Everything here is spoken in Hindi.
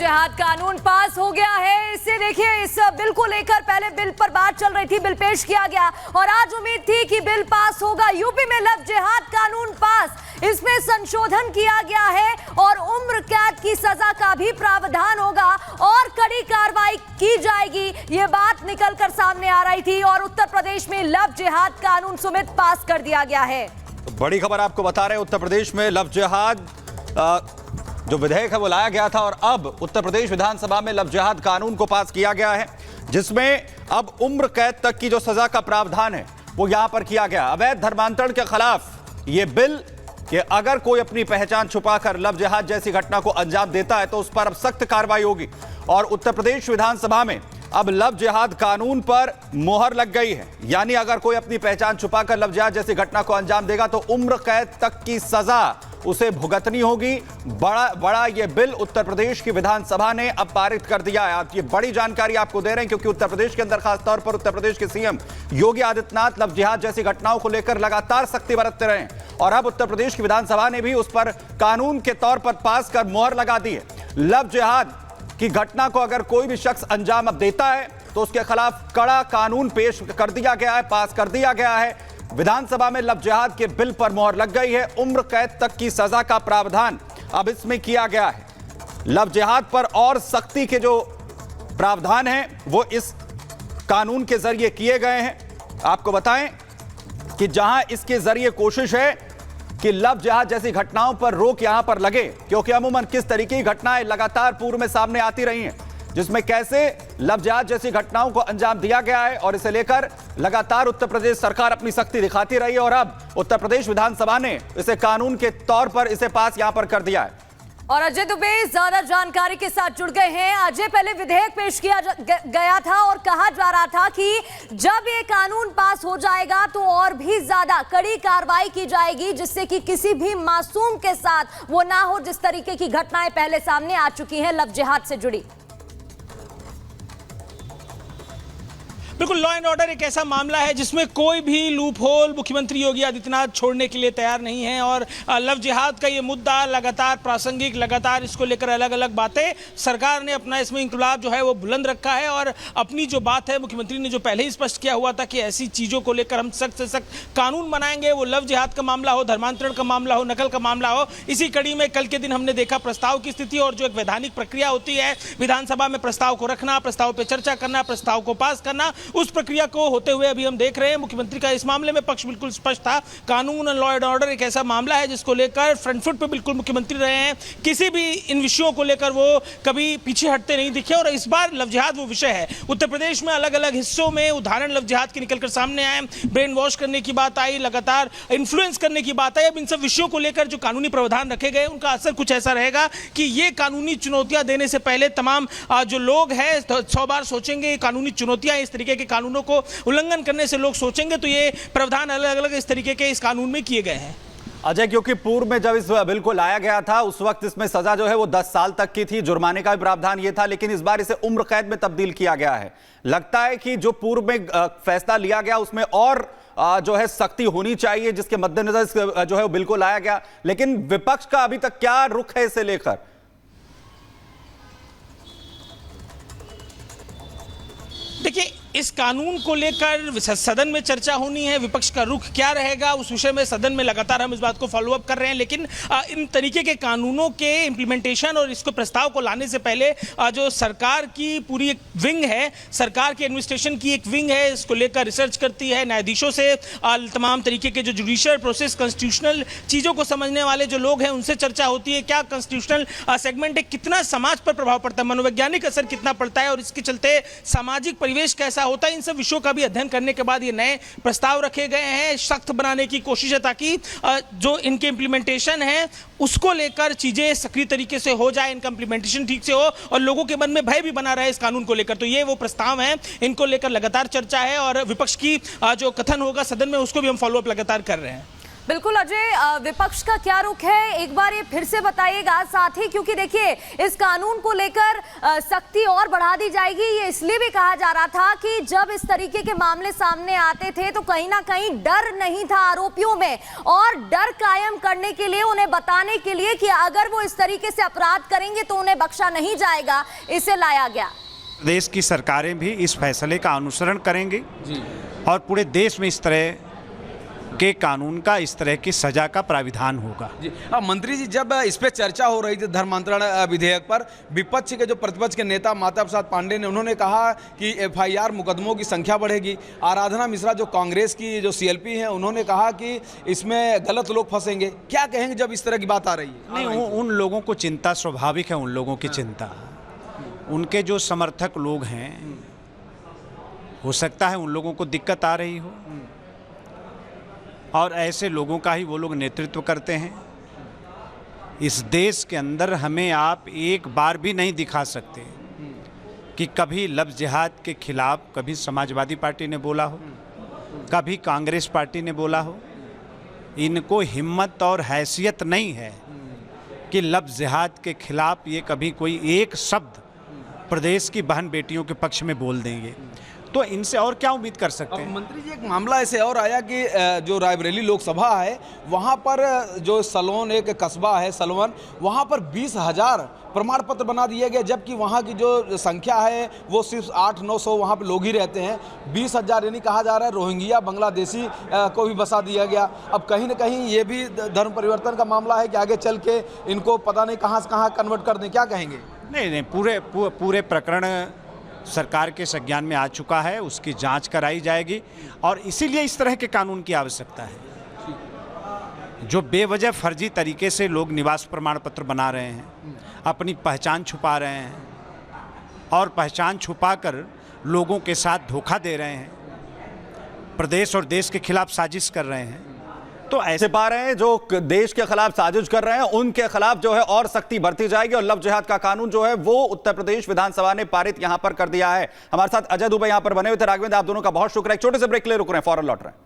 जिहाद कानून पास हो गया है। इसे देखिए, इस बिल को लेकर पहले बिल पर बात चल रही थी, बिल पेश किया गया और आज उम्मीद थी कि बिल पास होगा। यूपी में लव जिहाद कानून पास, इसमें संशोधन किया गया है और उम्र कैद की सजा का भी प्रावधान होगा और कड़ी कार्रवाई की जाएगी, ये बात निकलकर सामने आ रही थी और उत्तर प्रदेश में लव जिहाद कानून समेत पास कर दिया गया है। बड़ी खबर आपको बता रहे हैं, उत्तर प्रदेश में लव जिहाद जो विधेयक है वो लाया गया था और अब उत्तर प्रदेश विधानसभा में लव जिहाद कानून को पास किया गया है, जिसमें अब उम्र कैद तक की जो सजा का प्रावधान है वो यहां पर किया गया। अवैध धर्मांतरण के खिलाफ ये बिल कि अगर कोई अपनी पहचान छुपाकर लव जिहाद जैसी घटना को अंजाम देता है तो उस पर अब सख्त कार्रवाई होगी और उत्तर प्रदेश विधानसभा में अब लव जिहाद कानून पर मोहर लग गई है। यानी अगर कोई अपनी पहचान छुपाकर लव जिहाद जैसी घटना को अंजाम देगा तो उम्र कैद तक की सजा उसे भुगतनी होगी। बड़ा ये बिल उत्तर प्रदेश की विधानसभा ने अब पारित कर दिया है। आप ये बड़ी जानकारी आपको दे रहे हैं क्योंकि उत्तर प्रदेश के अंदर खासतौर पर उत्तर प्रदेश के सीएम योगी आदित्यनाथ लव जिहाद जैसी घटनाओं को लेकर लगातार सख्ती बरतते रहे और अब उत्तर प्रदेश की विधानसभा ने भी उस पर कानून के तौर पर पास कर मोहर लगा दी है। लव जिहाद की घटना को अगर कोई भी शख्स अंजाम अब देता है तो उसके खिलाफ कड़ा कानून पेश कर दिया गया है, पास कर दिया गया है। विधानसभा में लव जिहाद के बिल पर मोहर लग गई है। उम्र कैद तक की सजा का प्रावधान अब इसमें किया गया है। लव जिहाद पर और सख्ती के जो प्रावधान हैं वो इस कानून के जरिए किए गए हैं। आपको बताएं कि जहां इसके जरिए कोशिश है कि लव जिहाद जैसी घटनाओं पर रोक यहां पर लगे, क्योंकि अमूमन किस तरीके की घटनाएं लगातार पूर्व में सामने आती रही हैं जिसमें कैसे लव जिहाद जैसी घटनाओं को अंजाम दिया गया है और इसे लेकर लगातार उत्तर प्रदेश सरकार अपनी सख्ती दिखाती रही है और अब उत्तर प्रदेश विधानसभा ने इसे कानून के तौर पर इसे पास यहां पर कर दिया है। और अजय दुबे ज्यादा जानकारी के साथ जुड़ गए हैं। अजय, पहले विधेयक पेश किया गया था और कहा जा रहा था कि जब ये कानून पास हो जाएगा तो और भी ज्यादा कड़ी कार्रवाई की जाएगी जिससे कि किसी भी मासूम के साथ वो ना हो जिस तरीके की घटनाएं पहले सामने आ चुकी हैं लव जिहाद से जुड़ी। बिल्कुल, लॉ एंड ऑर्डर एक ऐसा मामला है जिसमें कोई भी लूप होल मुख्यमंत्री योगी आदित्यनाथ छोड़ने के लिए तैयार नहीं है और लव जिहाद का ये मुद्दा लगातार प्रासंगिक, लगातार इसको लेकर अलग अलग बातें सरकार ने अपना इसमें इंकलाब जो है वो बुलंद रखा है और अपनी जो बात है मुख्यमंत्री ने जो पहले ही स्पष्ट किया हुआ था कि ऐसी चीज़ों को लेकर हम सख्त से सख्त कानून बनाएंगे, वो लव जिहाद का मामला हो, धर्मांतरण का मामला हो, नकल का मामला हो। इसी कड़ी में कल के दिन हमने देखा प्रस्ताव की स्थिति और जो एक वैधानिक प्रक्रिया होती है विधानसभा में प्रस्ताव को रखना, प्रस्ताव पर चर्चा करना, प्रस्ताव को पास करना, उस प्रक्रिया को होते हुए अभी हम देख रहे हैं मुख्यमंत्री का इस मामले में पक्ष बिल्कुल स्पष्ट था। कानून और लॉ एंड ऑर्डर एक ऐसा मामला है जिसको लेकर फ्रंट फुट पे बिल्कुल मुख्यमंत्री रहे हैं। किसी भी इन विषयों को लेकर वो कभी पीछे हटते नहीं दिखे और इस बार लव जिहाद वो विषय है। उत्तर प्रदेश में अलग अलग हिस्सों में उदाहरण लव जिहाद के निकलकर सामने आए, ब्रेन वॉश करने की बात आई, लगातार इन्फ्लुएंस करने की बात आई। अब इन सब विषयों को लेकर जो कानूनी प्रावधान रखे गए उनका असर कुछ ऐसा रहेगा कि ये कानूनी चुनौतियां देने से पहले तमाम जो लोग हैं 100 बार सोचेंगे। कानूनी चुनौतियां इस तरीके के कानूनों को उल्लंघन करने से लोग सोचेंगे, तो ये प्रावधान अलग अलग इस तरीके के इस कानून में किए गए हैं। अजय, क्योंकि पूर्व में जब इस बिल को लाया गया था उस वक्त इसमें सजा जो है वो 10 साल तक की थी, जुर्माने का भी प्रावधान ये था, लेकिन इस बार इसे उम्र कैद में तब्दील किया गया है। लगता है कि जो पूर्व में फैसला लिया गया उसमें और जो है सख्ती होनी चाहिए जिसके मद्देनजर जो है वो बिल को लाया गया, लेकिन विपक्ष का अभी तक क्या रुख है इसे लेकर? देखिए, इस कानून को लेकर सदन में चर्चा होनी है, विपक्ष का रुख क्या रहेगा उस विषय में सदन में लगातार हम इस बात को फॉलो अप कर रहे हैं। लेकिन इन तरीके के कानूनों के इम्प्लीमेंटेशन और इसको प्रस्ताव को लाने से पहले जो सरकार की पूरी एक विंग है, सरकार के एडमिनिस्ट्रेशन की एक विंग है, इसको लेकर रिसर्च करती है, न्यायाधीशों से तमाम तरीके के जो जुडिशियल प्रोसेस, कॉन्स्टिट्यूशनल चीज़ों को समझने वाले जो लोग हैं उनसे चर्चा होती है। क्या कॉन्स्टिट्यूशनल सेगमेंट है, कितना समाज पर प्रभाव पड़ता है, मनोवैज्ञानिक असर कितना पड़ता है और इसके चलते सामाजिक परिवेश कैसा होता है, इन सब विषयों का भी अध्ययन करने के बाद ये नए प्रस्ताव रखे गए हैं। सख्त बनाने की कोशिश है ताकि जो इनके इंप्लीमेंटेशन है उसको लेकर चीजें सक्रिय तरीके से हो जाए, इनका इंप्लीमेंटेशन ठीक से हो और लोगों के मन में भय भी बना रहे इस कानून को लेकर। तो ये वो प्रस्ताव हैं, इनको लेकर लगातार चर्चा है और विपक्ष की जो कथन होगा सदन में उसको भी हम फॉलो अप लगातार कर रहे हैं। बिल्कुल अजय, विपक्ष का क्या रुख है एक बार ये फिर से बताइएगा, साथ ही क्योंकि देखिए इस कानून को लेकर सख्ती और बढ़ा दी जाएगी, ये इसलिए भी कहा जा रहा था कि जब इस तरीके के मामले सामने आते थे तो कहीं ना कहीं डर नहीं था आरोपियों में, और डर कायम करने के लिए, उन्हें बताने के लिए कि अगर वो इस तरीके से अपराध करेंगे तो उन्हें बख्शा नहीं जाएगा, इसे लाया गया। देश की सरकारें भी इस फैसले का अनुसरण करेंगी और पूरे देश में इस तरह के कानून का, इस तरह की सजा का प्राविधान होगा। जी मंत्री जी, जब इस पे चर्चा हो रही थी धर्मांतरण विधेयक पर, विपक्ष के जो प्रतिपक्ष के नेता माता प्रसाद पांडे ने, उन्होंने कहा कि एफआईआर मुकदमों की संख्या बढ़ेगी। आराधना मिश्रा जो कांग्रेस की जो सीएलपी हैं, उन्होंने कहा कि इसमें गलत लोग फंसेंगे। क्या कहेंगे जब इस तरह की बात आ रही है? नहीं, उन लोगों को चिंता स्वाभाविक है, उन लोगों की चिंता। उनके जो समर्थक लोग हैं, हो सकता है उन लोगों को दिक्कत आ रही हो, और ऐसे लोगों का ही वो लोग नेतृत्व करते हैं। इस देश के अंदर हमें आप एक बार भी नहीं दिखा सकते कि कभी लव जिहाद के खिलाफ कभी समाजवादी पार्टी ने बोला हो, कभी कांग्रेस पार्टी ने बोला हो। इनको हिम्मत और हैसियत नहीं है कि लव जिहाद के खिलाफ ये कभी कोई एक शब्द प्रदेश की बहन बेटियों के पक्ष में बोल देंगे, तो इनसे और क्या उम्मीद कर सकते हैं। मंत्री जी, एक मामला ऐसे और आया कि जो रायबरेली लोकसभा है, वहाँ पर जो सलवन एक कस्बा है सलवन, वहाँ पर 20,000 प्रमाण पत्र बना दिए गए, जबकि वहाँ की जो संख्या है वो सिर्फ 800-900 वहाँ पे लोग ही रहते हैं। 20,000 यानी कहा जा रहा है रोहिंग्या बांग्लादेशी को भी बसा दिया गया। अब कहीं ना कहीं ये भी धर्म परिवर्तन का मामला है कि आगे चल के इनको पता नहीं कहाँ से कहाँ कन्वर्ट कर दें। क्या कहेंगे? नहीं, पूरे प्रकरण सरकार के संज्ञान में आ चुका है, उसकी जांच कराई जाएगी, और इसीलिए इस तरह के कानून की आवश्यकता है। जो बेवजह फर्जी तरीके से लोग निवास प्रमाण पत्र बना रहे हैं, अपनी पहचान छुपा रहे हैं और पहचान छुपाकर लोगों के साथ धोखा दे रहे हैं, प्रदेश और देश के खिलाफ साजिश कर रहे हैं, तो ऐसे पा रहे हैं जो देश के खिलाफ साजिश कर रहे हैं उनके खिलाफ जो है और सख्ती बढ़ती जाएगी। और लव जिहाद का कानून जो है वो उत्तर प्रदेश विधानसभा ने पारित यहां पर कर दिया है। हमारे साथ अजय दुबे यहां पर बने हुए थे। राघवेंद्र, आप दोनों का बहुत शुक्रिया। एक छोटे से ब्रेक ले रुक रहे हैं, फौरन लौट रहे हैं।